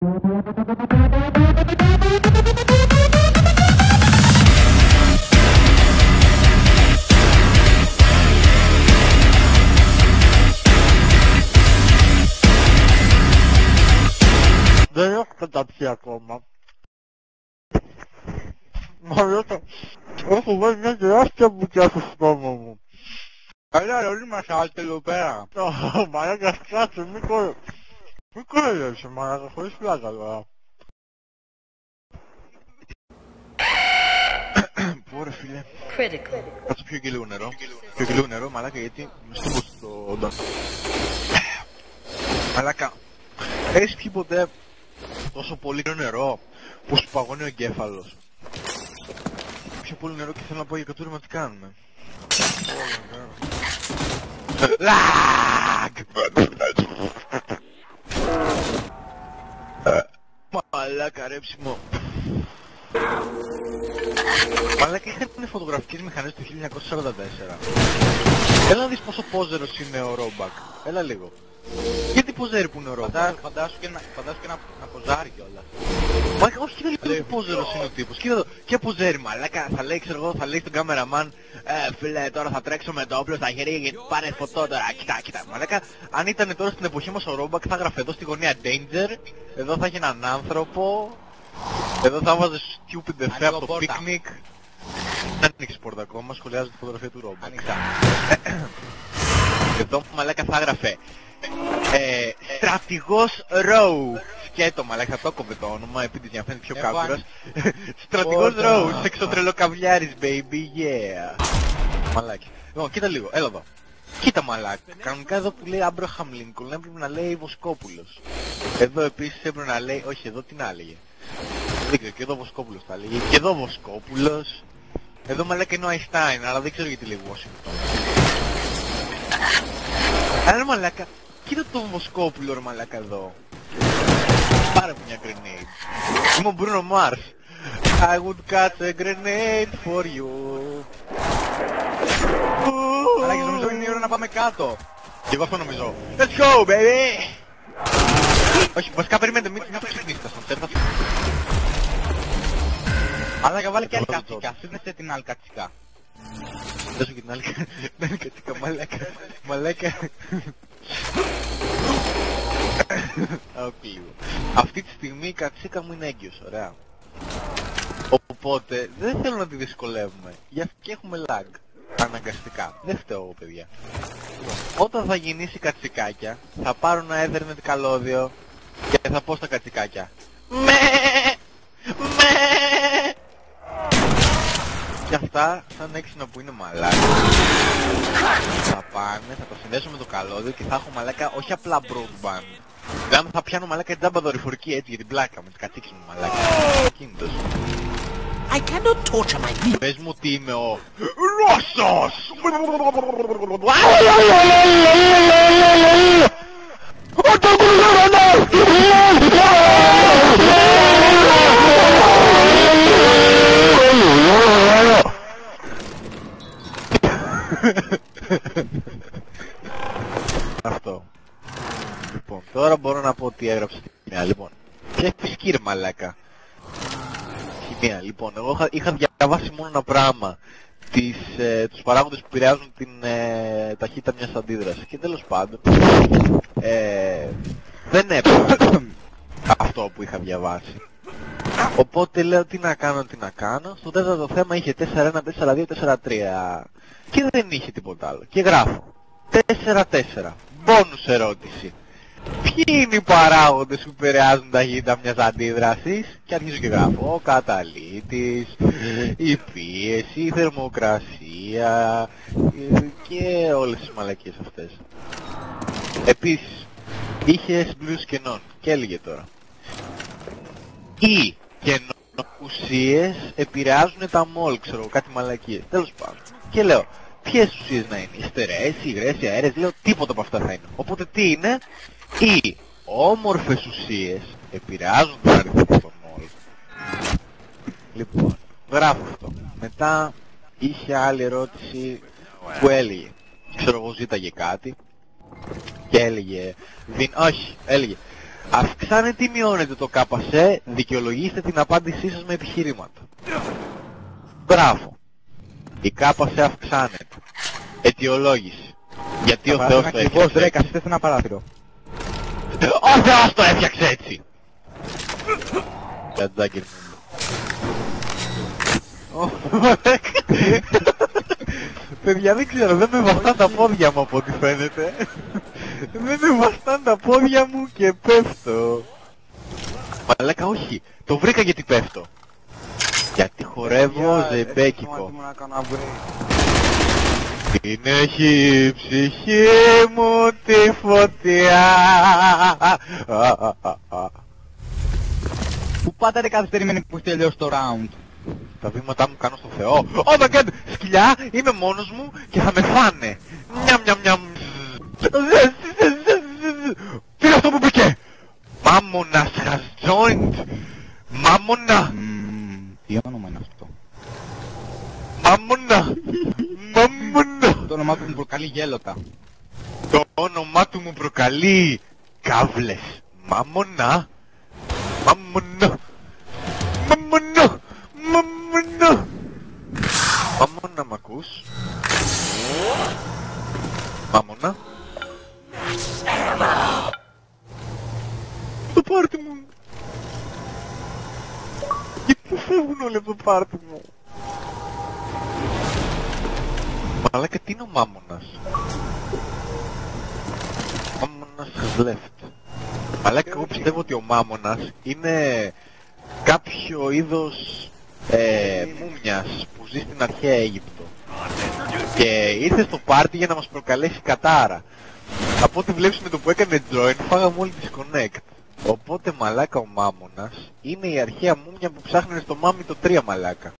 Δεν έχω καταπιεί ακόμα. Μαλάκα, έχω βάλει μια τεράστια μπουκιά στο στόμα μου. Καλά, όλοι μας άλλοι εδώ πέρα. Μαλάκα, κάτσε, μη κοροϊδεύεσαι, μαλάκα, χωρίς πλάκα τώρα. Πω ρε φίλε. Critical. Κάτσε πιο και λίγο νερό. Πιο και λίγο νερό, μαλάκα, γιατί με στούμπω στο όντα. Μαλάκα, έχεις πιει ποτέ τόσο πολύ νερό που σου παγώνει ο εγκέφαλος? Πιο πολύ νερό και θέλω να πω για κατούριμα τι κάνουμε. Λαγκ! Μαλάκα ρέψιμο. Μαλάκα είχαν φωτογραφικές μηχανές του 1944. Έλα να δεις πόσο πόζερος είναι ο Ρόμπακ. Έλα λίγο. Γιατί ποζέρι που είναι ο Ρόμπακ. Φαντάσου και να ποζάρει κιόλας. Μα όχι κοίτα λίγο τι πόζερος είναι ο τύπος. Κοίτα εδώ, και ποζέρι μαλάκα. Θα λέει ξέρω εγώ, θα λέει στον κάμεραμαν φίλε τώρα θα τρέξω με το όπλο στα χέρια γιατί πάρε φωτό τώρα. Κοίτα μαλάκα. Αν ήταν τώρα στην εποχή μας ο Ρόμπακ θα έγραφε εδώ στη γωνία Danger. Εδώ θα είχε έναν άνθρωπο. Εδώ θα βάζε stupid εφέ από το picnic. Δεν ανοίξεις πόρτα ακόμα, σχολιάζει τη φωτογραφία του Ρόμπακ. Άνοιξα. Εδώ μαλάκα θα έγραφε στρατηγός Ρόου. Σκέτο μαλάκα, θα το κόβε το όνομα επειδή για να φαίνεται πιο κάβουρας. Στρατηγός Ρόου, σεξοτρελοκαβλιάρης baby, yeah. Μαλάκι. Λοιπόν, κοίτα λίγο, έλα εδώ. Κοίτα μαλάκα, κανονικά εδώ που λέει Άμπραχαμ Λίνκολν έπρεπε να λέει Βοσκόπουλος. Εδώ επίσης έπρεπε να λέει, όχι εδώ τι να έλεγε. Δεν ξέρω, και εδώ Βοσκόπουλος θα λέγει, και εδώ Βοσκόπουλος. Εδώ μαλάκα είναι ο Αϊνστάιν, αλλά δεν ξέρω γιατί λέει Washington. Αλλά μαλάκα, κοίτα τον Βοσκόπουλο ρε μαλάκα εδώ. Πάρε μου μια grenade. Είμαι ο Bruno Mars. I would catch a grenade for you. Μαλάκες, νομίζω είναι η ώρα να πάμε κάτω. Και εγώ αυτό νομίζω. Let's go baby. Όχι, βασικά περιμένετε, μην το ξυπνήσετε στον τσέρτα. Μαλάκα, βάλε και άλλη κατσικά. Σύνδεσε την άλλη κατσικά. Δώσω και την άλλη κατσίκα, μαλάκα. Αυτή τη στιγμή η κατσίκα μου είναι έγκυος, ωραία. Οπότε δεν θέλω να τη δυσκολεύουμε, γι' αυτό και έχουμε lag. Αναγκαστικά, δεν φταίω παιδιά. Όταν θα γεννήσει κατσικάκια, θα πάρω ένα Ethernet καλώδιο και θα πω στα κατσικάκια με. Και αυτά σαν έξινα που είναι μαλάκα θα πάνε, θα το συνδέσω με το καλώδιο και θα έχω μαλάκα όχι απλά broadband. Δηλαδή θα πιάνω μαλάκα τζάμπα δορυφορική έτσι για την πλάκα με τις κατσίξεις μου μαλάκα. Κίνητος. I cannot torture my people. Πες μου ότι είμαι ο Ρώσος! Αυτό. Λοιπόν, τώρα μπορώ να πω ότι έγραψε τη χημεία. Λοιπόν, ποια έχει σκύρ μαλάκα. Χημεία, λοιπόν, εγώ είχα διαβάσει μόνο ένα πράγμα. Τους παράγοντες που επηρεάζουν την ταχύτητα μιας αντίδρασης. Και τέλος πάντων, δεν έπρεπε αυτό που είχα διαβάσει. Οπότε λέω τι να κάνω. Στο τέταρτο θέμα είχε 4-1, 4-2, 4-3. Και δεν είχε τίποτα άλλο. Και γράφω 4-4. Μπόνους ερώτηση. Ποιοι είναι οι παράγοντες που επηρεάζουν ταχύτητα μιας αντίδρασης? Και αρχίζω και γράφω. Ο καταλύτης, η πίεση, η θερμοκρασία και όλες τις μαλακίες αυτές. Επίσης, είχε συμπλήρωση κενών και έλεγε τώρα. Οι ουσίες επηρεάζουν τα μόλ, ξέρω, κάτι μαλακίες. Τέλος πάντων. Και λέω, ποιες ουσίες να είναι? Οι στερεές, οι υγρές, οι αέρες, λέω τίποτα από αυτά θα είναι. Οπότε τι είναι? Οι όμορφες ουσίες επηρεάζουν τον αριθμό των μόλ. Λοιπόν, γράφω αυτό. Μετά είχε άλλη ερώτηση που έλεγε, ξέρω εγώ ζήταγε κάτι και έλεγε, έλεγε Αυξάνεται ή μειώνεται το ΚΑΠΑΣΕ, δικαιολογήστε την απάντησή σας με επιχειρήματα. Μπράβο. Η ΚΑΠΑΣΕ αυξάνεται. Αιτιολόγηση. Γιατί ο Θεός το ακριβώς, έφτιαξε ρε, έτσι. καθίστε ένα παράθυρο. Ο Θεός το έφτιαξε έτσι. Κατζάκερ μου. Παιδιά δεν ξέρω, δεν με βαστάν τα πόδια μου από ό,τι φαίνεται. Δεν με βαστάν τα πόδια μου και πέφτω. Μαλάκα όχι, το βρήκα γιατί πέφτω. Γιατί χορεύω ζεμπέκικο. Να κάνω upgrade. Την έχει η ψυχή μου τη φωτιά. Πού πάτε ρε καθυστερημένοι που έχει τελειώσει το round. Τα βήματά μου κάνω στο Θεό. Oh my god, σκυλιά, είμαι μόνος μου και θα με φάνε. Μιαμ μιαμ μιαμ. Τι είναι αυτό που μπήκε? Μάμονας has joined. Μάμονα. Τι όνομα είναι αυτό? Μάμονα. Μάμονα. Το όνομά του μου προκαλεί γέλοτα. Το όνομά του μου προκαλεί κάβλες. Μάμονα. Μάμονα. Μάμονα. Μάμονα. Μάμονα μ' ακούς? Μάμονα. Το πάρτι μου. Γιατί φεύγουν όλοι από το πάρτι μου? Μαλάκα τι είναι ο Μάμονας? Μάμονας has left. Μαλάκα εγώ πιστεύω ότι ο Μάμονας είναι κάποιο είδος μούμιας που ζει στην αρχαία Αίγυπτο. Και ήρθε στο πάρτι για να μας προκαλέσει κατάρα. Από ό,τι βλέπεις με το που έκανε join φάγαμε όλοι disconnect. Οπότε μαλάκα ο Μάμονας είναι η αρχαία μούμια που ψάχνει στο Μάμι το 3 μαλάκα.